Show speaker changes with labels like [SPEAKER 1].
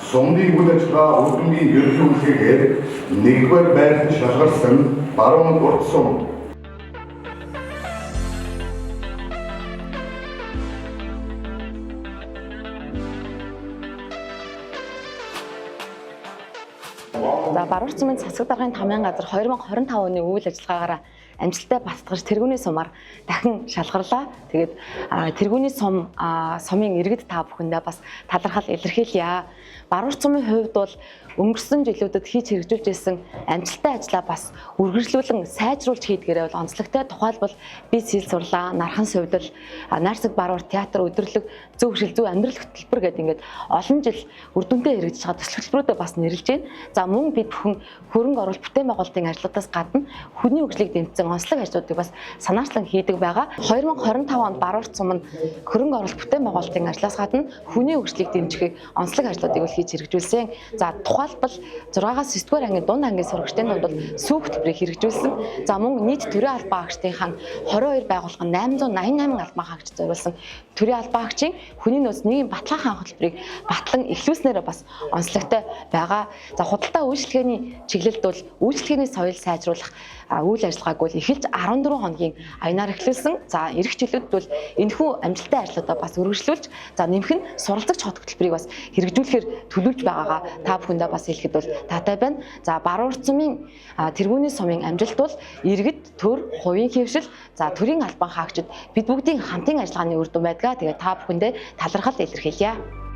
[SPEAKER 1] Сумны үйл ажиллагаа өргөнгийн ерөнхийлөгчөөр нэгдүгээр байранд шалгарсан баруун урт сум.
[SPEAKER 2] За баруун сумын засаг даргын тамирын газар 2025 оны үйл ажиллагаагаар амжилттай баттгаж тэргүүний сумаар дахин шалгарлаа. Тэгээд тэргүүний сумын иргэд та бүхэндээ бас талархал илэрхийлье. Баруун сумын хувьд бол өнгөрсөн жилүүдэд хийж хэрэгжүүлж байсан амжилттай ажлаа бас үргэлжлүүлэн сайжруулж хийдгээрээ бол онцлогтой. Тухайлбал би сэл сурлаа, нархан сувдал, найрсаг баруур театр, өдөрлөг, зөв хшил, зөв амьдрал хөтөлбөр гэдэг ингээд олон жил үр дүнтэй хэрэгжиж байгаа төсөл хөтөлбөрүүдэд бас нэрлэж байна. За мөн бид бүхэн хөрөнгө оруулалт бүтээн байгуулалтын ажлуудаас гадна хүний хөгжлийг дэмжсэн онцлог ажлуудыг бас санаачлан хийдэг байгаа. 2025 онд баруун сум нь хөрөнгө оруулалт бүтээн байгуулалтын ажлаас гадна хүний хөгжлийг дэмжих онцлог ажлуудыг хийж хэрэгжүүлсэн. За тухайлбал 6-аас 9-р ангийн дунд ангийн сурагчдын дунд бол сүү хөтөлбөрийг хэрэгжүүлсэн. За мөн нийт төрийн албан агчдынхаа 22 байгууллагын 888 албан хаагч зориулсан төрийн албан агчийн хүний нөөц нийгмийн баталгаа хаан хөтөлбөрийг батлан эхлүүлснээр бас онцлогтой байгаа. За худалдаа үйлчилгээний чиглэлд бол үйлчилгээний соёл сайжруулах үйл ажиллагааг бол эхэлж 14 хоногийн аянаар эхлүүлсэн. За эх жилүүдэд бол энэхүү амжилттай ажлуудаа бас үргэлжлүүлж за нэмэх нь суралцагч хот хөтөлбөрийг бас хэрэгжүүлэхээр төлөвлөж байгаагаа та бүхэндээ бас хэлэхэд бол таатай байна. За баруун сумын тэргүүний сумын амжилт бол иргэд, төр, хувийн хэвшил, за төрийн албан хаагчид бид бүгдийн хамтын ажиллагааны үр дүн байдгаа. Тэгээд та бүхэндээ талархал илэрхийлье.